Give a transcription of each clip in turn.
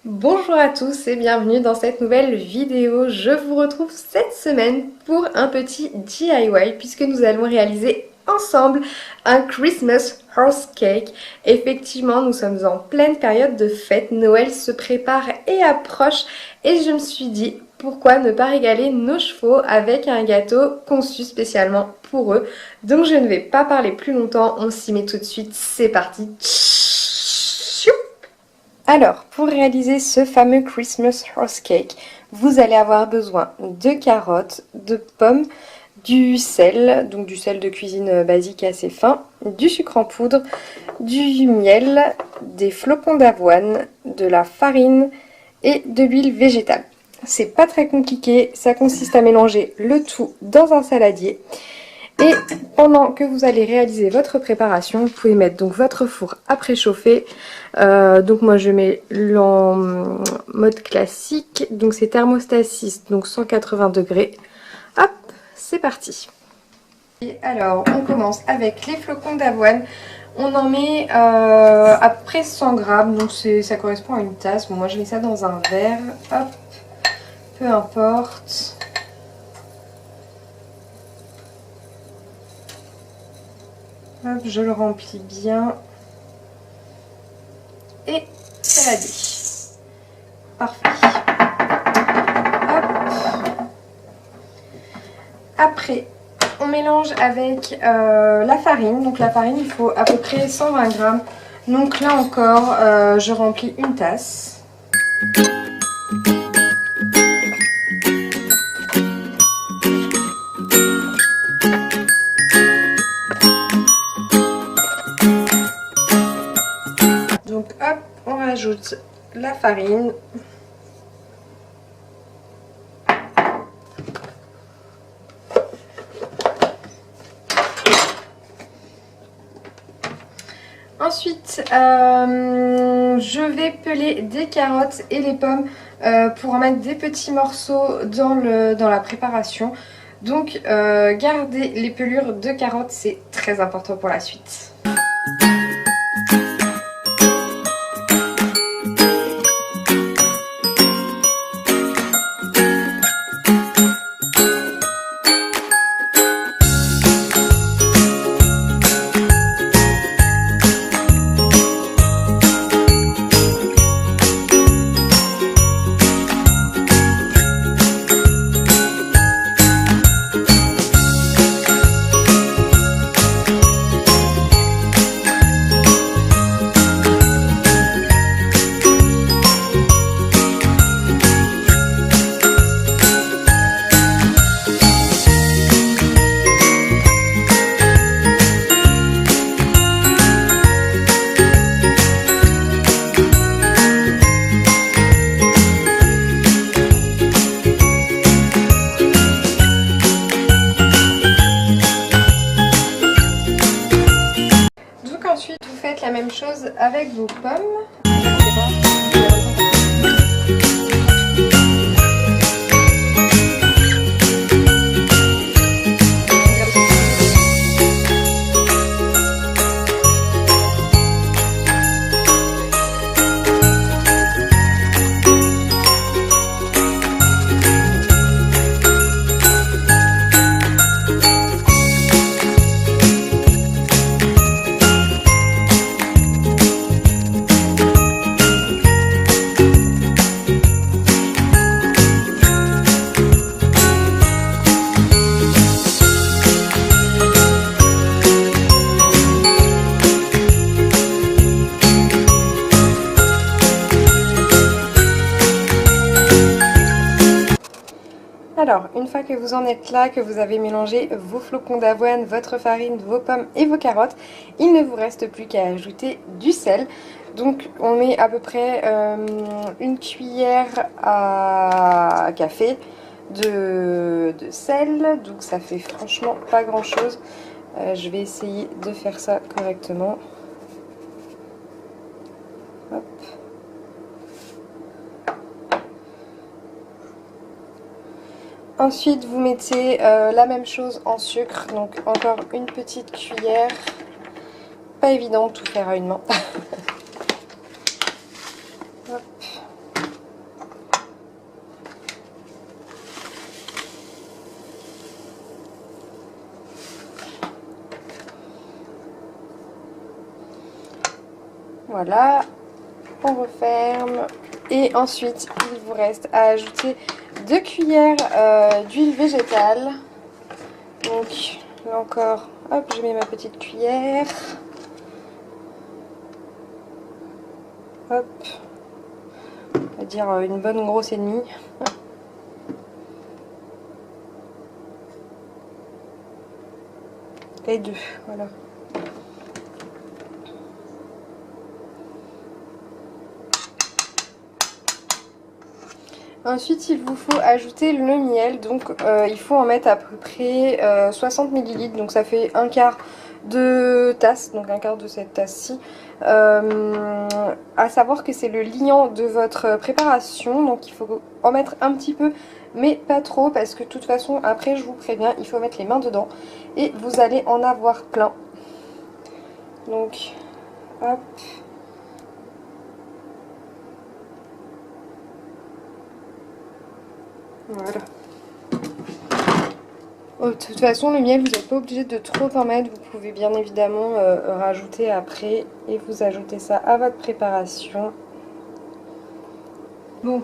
Bonjour à tous et bienvenue dans cette nouvelle vidéo. Je vous retrouve cette semaine pour un petit DIY puisque nous allons réaliser ensemble un Christmas horse cake. Effectivement, nous sommes en pleine période de fête, Noël se prépare et approche et je me suis dit pourquoi ne pas régaler nos chevaux avec un gâteau conçu spécialement pour eux. Donc je ne vais pas parler plus longtemps, on s'y met tout de suite, c'est parti. Alors, pour réaliser ce fameux Christmas horse cake, vous allez avoir besoin de carottes, de pommes, du sel, donc du sel de cuisine basique assez fin, du sucre en poudre, du miel, des flocons d'avoine, de la farine et de l'huile végétale. C'est pas très compliqué, ça consiste à mélanger le tout dans un saladier. Et pendant que vous allez réaliser votre préparation, vous pouvez mettre donc votre four à préchauffer. Donc moi je mets en mode classique, donc c'est thermostat 6, donc 180 degrés. Hop, c'est parti. Et alors on commence avec les flocons d'avoine. On en met à peu près 100 grammes, donc ça correspond à une tasse. Bon, moi je mets ça dans un verre, hop, peu importe. Hop, je le remplis bien. Et saladier. Parfait. Hop. Après, on mélange avec la farine. Donc la farine, il faut à peu près 120 grammes. Donc là encore, je remplis une tasse. Donc hop, on rajoute la farine. Ensuite, je vais peler des carottes et les pommes pour en mettre des petits morceaux dans la préparation. Donc, gardez les pelures de carottes, c'est très important pour la suite. Ensuite, vous faites la même chose avec vos pommes. Alors, une fois que vous en êtes là, que vous avez mélangé vos flocons d'avoine, votre farine, vos pommes et vos carottes, il ne vous reste plus qu'à ajouter du sel. Donc, on met à peu près une cuillère à café de sel. Donc, ça fait franchement pas grand chose. Je vais essayer de faire ça correctement. Hop. Ensuite, vous mettez la même chose en sucre, donc encore une petite cuillère. Pas évident de tout faire à une main. Hop. Voilà, on referme. Et ensuite, il vous reste à ajouter 2 cuillères d'huile végétale. Donc, là encore, hop, je mets ma petite cuillère. Hop, on va dire une bonne grosse et demie. Et 2, voilà. Ensuite, il vous faut ajouter le miel. Donc, il faut en mettre à peu près 60 ml. Donc, ça fait un quart de tasse. Donc, un quart de cette tasse-ci. À savoir que c'est le liant de votre préparation. Donc, il faut en mettre un petit peu, mais pas trop. Parce que de toute façon, après, je vous préviens, il faut mettre les mains dedans. Et vous allez en avoir plein. Donc, hop. Voilà. Oh, de toute façon, le miel, vous n'êtes pas obligé de trop en mettre. Vous pouvez bien évidemment rajouter après. Et vous ajoutez ça à votre préparation. Bon,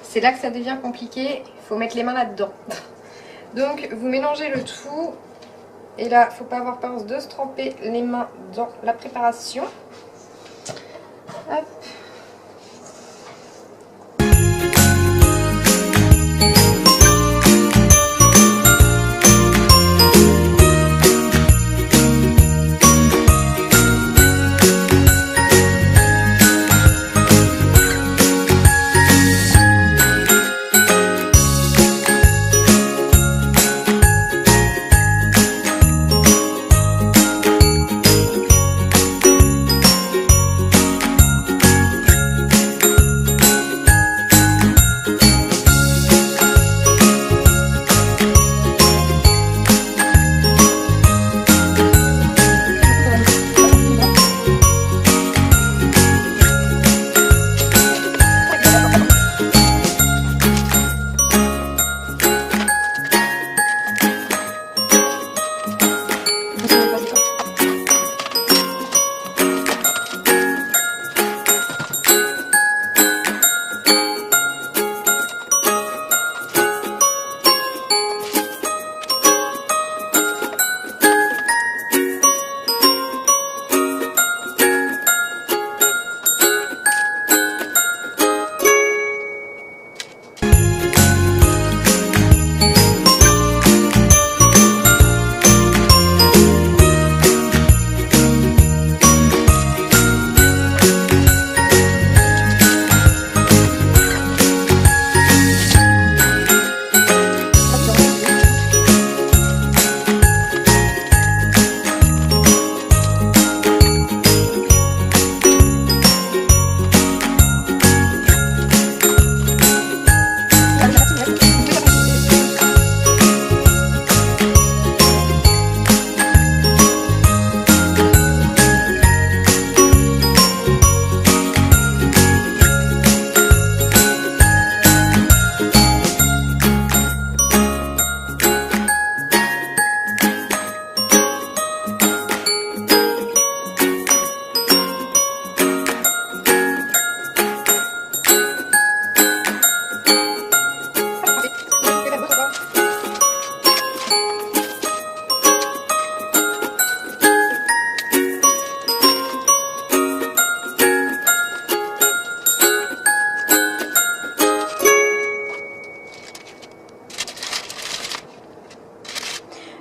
c'est là que ça devient compliqué. Il faut mettre les mains là-dedans. Donc, vous mélangez le tout. Et là, il ne faut pas avoir peur de se tremper les mains dans la préparation. Hop.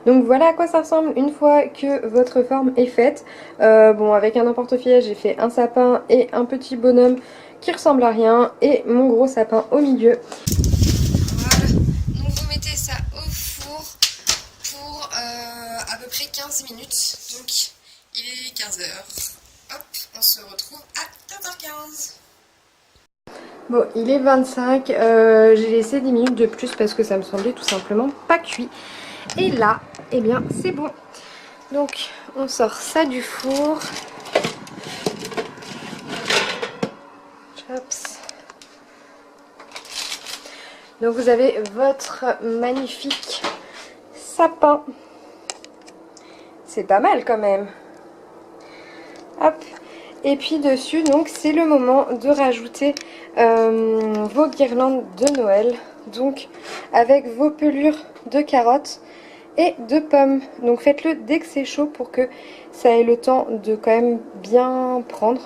Donc voilà à quoi ça ressemble une fois que votre forme est faite. Bon, avec un emporte-pièce, j'ai fait un sapin et un petit bonhomme qui ressemble à rien et mon gros sapin au milieu. Voilà, donc vous mettez ça au four pour à peu près 15 minutes. Donc il est 15 h. Hop, on se retrouve à 15 h 15. Bon, il est 25, j'ai laissé 10 minutes de plus parce que ça me semblait tout simplement pas cuit. Et là, eh bien, c'est bon. Donc, on sort ça du four. Chops. Donc, vous avez votre magnifique sapin. C'est pas mal quand même. Hop. Et puis dessus, donc c'est le moment de rajouter vos guirlandes de Noël. Donc avec vos pelures de carottes et de pommes. Donc faites-le dès que c'est chaud pour que ça ait le temps de quand même bien prendre.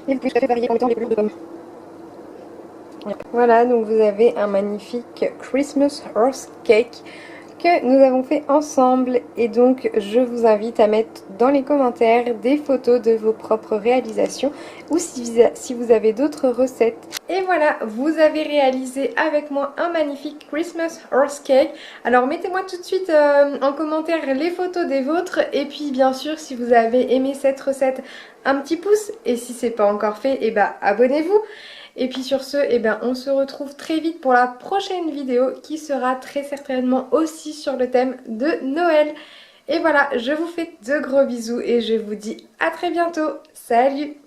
Et vous pouvez tout à fait varier en mettant les pelures de pommes. Voilà, donc vous avez un magnifique Christmas Horse Cake que nous avons fait ensemble. Et donc je vous invite à mettre dans les commentaires des photos de vos propres réalisations ou si vous avez d'autres recettes. Et voilà, vous avez réalisé avec moi un magnifique Christmas Horse Cake. Alors mettez-moi tout de suite en commentaire les photos des vôtres. Et puis bien sûr, si vous avez aimé cette recette, un petit pouce. Et si c'est pas encore fait, et bah abonnez-vous. Et puis sur ce, eh ben, on se retrouve très vite pour la prochaine vidéo qui sera très certainement aussi sur le thème de Noël. Et voilà, je vous fais de gros bisous et je vous dis à très bientôt. Salut!